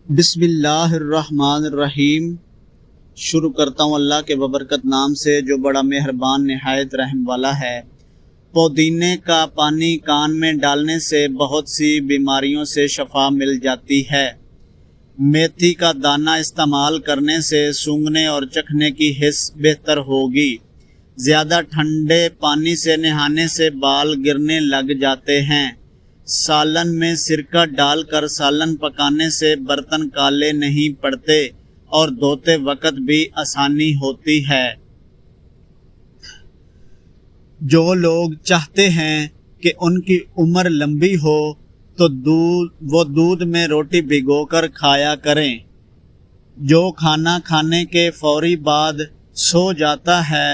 بسم اللہ الرحمن الرحیم۔ شروع کرتا ہوں اللہ کے ببرکت نام سے جو بڑا مہربان نہایت رحم والا ہے۔ پودینے کا پانی کان میں ڈالنے سے بہت سی بیماریوں سے شفا مل جاتی ہے۔ میتھی کا دانہ استعمال کرنے سے سونگھنے اور چکھنے کی حس بہتر ہوگی۔ زیادہ ٹھنڈے پانی سے نہانے سے بال گرنے لگ جاتے ہیں۔ سالن میں سرکہ ڈال کر سالن پکانے سے برتن کالے نہیں پڑتے اور دھوتے وقت بھی آسانی ہوتی ہے۔ جو لوگ چاہتے ہیں کہ ان کی عمر لمبی ہو تو وہ دودھ میں روٹی بھگو کر کھایا کریں۔ جو کھانا کھانے کے فوری بعد سو جاتا ہے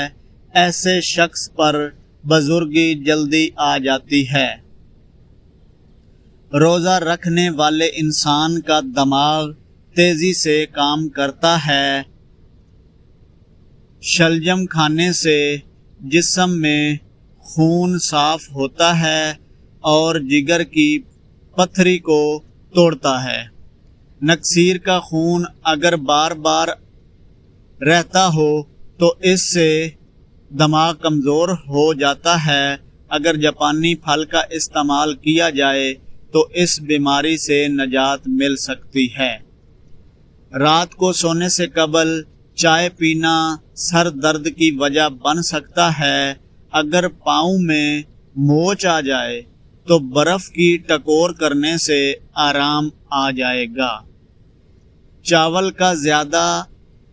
ایسے شخص پر بزرگی جلدی آ جاتی ہے۔ روزہ رکھنے والے انسان کا دماغ تیزی سے کام کرتا ہے۔ شلجم کھانے سے جسم میں خون صاف ہوتا ہے اور جگر کی پتھری کو توڑتا ہے۔ نکسیر کا خون اگر بار بار رہتا ہو تو اس سے دماغ کمزور ہو جاتا ہے۔ اگر جاپانی پھل کا استعمال کیا جائے تو اس بیماری سے نجات مل سکتی ہے۔ رات کو سونے سے قبل چائے پینا سر درد کی وجہ بن سکتا ہے۔ اگر پاؤں میں موچ آ جائے تو برف کی ٹکور کرنے سے آرام آ جائے گا۔ چاول کا زیادہ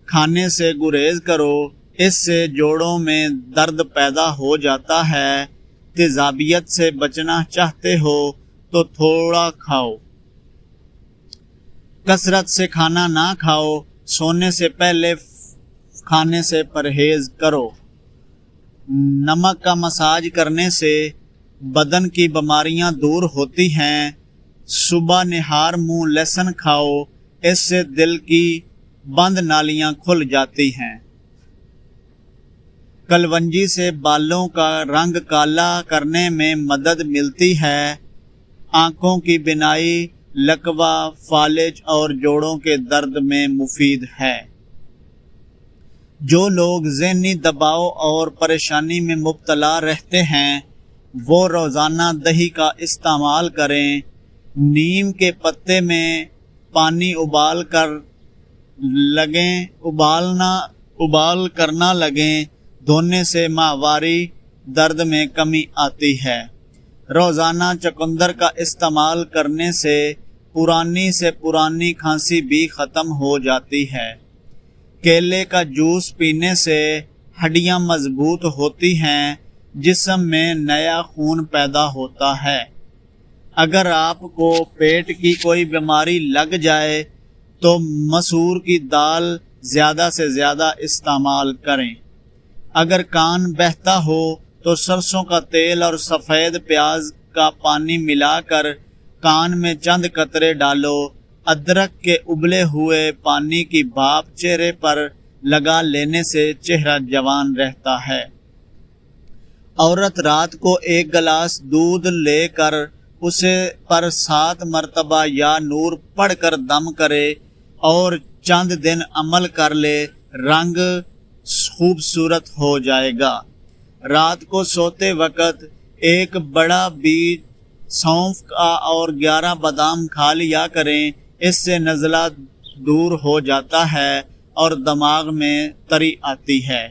کھانے سے گریز کرو، اس سے جوڑوں میں درد پیدا ہو جاتا ہے۔ تیزابیت سے بچنا چاہتے ہو تو تھوڑا کھاؤ۔ کثرت سے کھانا نہ کھاؤ۔ سونے سے پہلے کھانے سے پرہیز کرو۔ نمک کا مساج کرنے سے بدن کی بیماریاں دور ہوتی ہیں۔ صبح نہار منہ لہسن کھاؤ، اس سے دل کی بند نالیاں کھل جاتی ہیں۔ کلونجی سے بالوں کا رنگ کالا کرنے میں مدد ملتی ہے۔ آنکھوں کی بینائی، لکوہ، فالج اور جوڑوں کے درد میں مفید ہے۔ جو لوگ ذہنی دباؤ اور پریشانی میں مبتلا رہتے ہیں وہ روزانہ دہی کا استعمال کریں۔ نیم کے پتے میں پانی ابال کرنا لگیں۔ دھونے سے ماہواری درد میں کمی آتی ہے۔ روزانہ چقندر کا استعمال کرنے سے پرانی کھانسی بھی ختم ہو جاتی ہے۔ کیلے کا جوس پینے سے ہڈیاں مضبوط ہوتی ہیں، جسم میں نیا خون پیدا ہوتا ہے۔ اگر آپ کو پیٹ کی کوئی بیماری لگ جائے تو مسور کی دال زیادہ سے زیادہ استعمال کریں۔ اگر کان بہتا ہو تو سرسوں کا تیل اور سفید پیاز کا پانی ملا کر کان میں چند قطرے ڈالو۔ ادرک کے ابلے ہوئے پانی کی بھاپ چہرے پر لگا لینے سے چہرہ جوان رہتا ہے۔ عورت رات کو 1 گلاس دودھ لے کر اسے پر 7 مرتبہ یا نور پڑھ کر دم کرے اور چند دن عمل کر لے، رنگ خوبصورت ہو جائے گا۔ رات کو سوتے وقت 1 بڑا بیج سونف کا اور 11 بادام کھا لیا کریں، اس سے نزلہ دور ہو جاتا ہے اور دماغ میں تری آتی ہے۔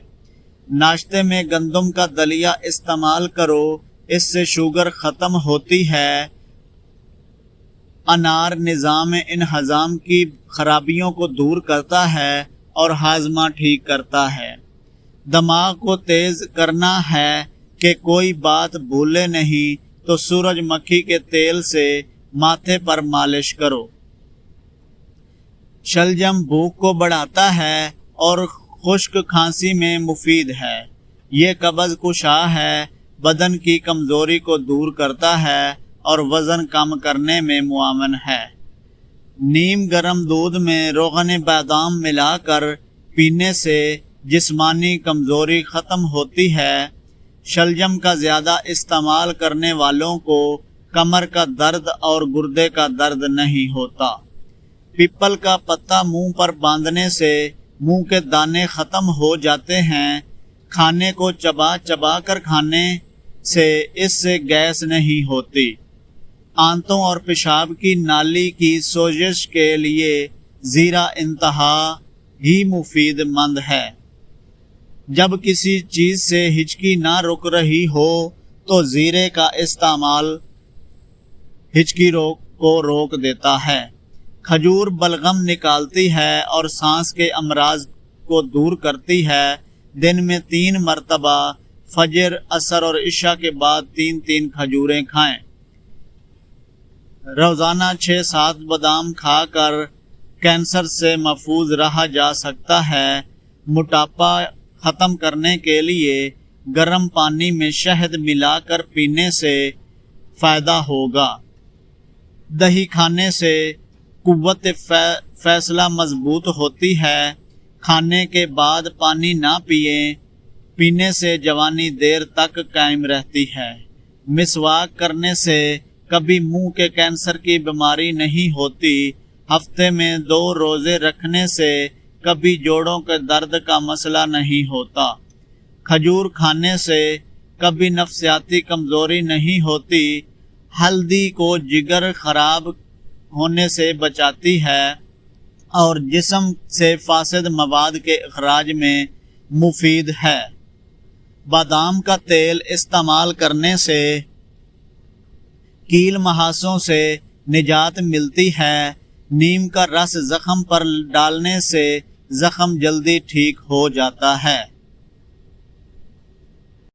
ناشتے میں گندم کا دلیا استعمال کرو، اس سے شوگر ختم ہوتی ہے۔ انار نظام انہضام کی خرابیوں کو دور کرتا ہے اور ہاضمہ ٹھیک کرتا ہے۔ دماغ کو تیز کرنا ہے کہ کوئی بات بھولے نہیں تو سورج مکھی کے تیل سے ماتھے پر مالش کرو۔ شلجم بھوک کو بڑھاتا ہے اور خشک کھانسی میں مفید ہے۔ یہ قبض کشا ہے، بدن کی کمزوری کو دور کرتا ہے اور وزن کم کرنے میں معاون ہے۔ نیم گرم دودھ میں روغن بادام ملا کر پینے سے جسمانی کمزوری ختم ہوتی ہے۔ شلجم کا زیادہ استعمال کرنے والوں کو کمر کا درد اور گردے کا درد نہیں ہوتا۔ پیپل کا پتا منہ پر باندھنے سے منہ کے دانے ختم ہو جاتے ہیں۔ کھانے کو چبا چبا کر کھانے سے اس سے گیس نہیں ہوتی۔ آنتوں اور پیشاب کی نالی کی سوزش کے لیے زیرہ انتہا ہی مفید مند ہے۔ جب کسی چیز سے ہچکی نہ رک رہی ہو تو زیرے کا استعمال ہچکی کو روک دیتا ہے۔ کھجور بلغم نکالتی ہے اور سانس کے امراض کو دور کرتی ہے۔ دن میں 3 مرتبہ فجر، عصر اور عشاء کے بعد 3 کھجوریں کھائیں۔ روزانہ 6-7 بادام کھا کر کینسر سے محفوظ رہا جا سکتا ہے۔ موٹاپا ختم کرنے کے لیے گرم پانی میں شہد ملا کر پینے سے فائدہ ہوگا۔ دہی کھانے سے قوت فیصلہ مضبوط ہوتی ہے۔ کھانے کے بعد پانی نہ پیئیں، پینے سے جوانی دیر تک قائم رہتی ہے۔ مسواک کرنے سے کبھی منہ کے کینسر کی بیماری نہیں ہوتی۔ ہفتے میں 2 روزے رکھنے سے کبھی جوڑوں کے درد کا مسئلہ نہیں ہوتا۔ کھجور کھانے سے کبھی نفسیاتی کمزوری نہیں ہوتی۔ ہلدی کو جگر خراب ہونے سے بچاتی ہے اور جسم سے فاسد مواد کے اخراج میں مفید ہے۔ بادام کا تیل استعمال کرنے سے کیل مہاسوں سے نجات ملتی ہے۔ نیم کا رس زخم پر ڈالنے سے زخم جلدی ٹھیک ہو جاتا ہے۔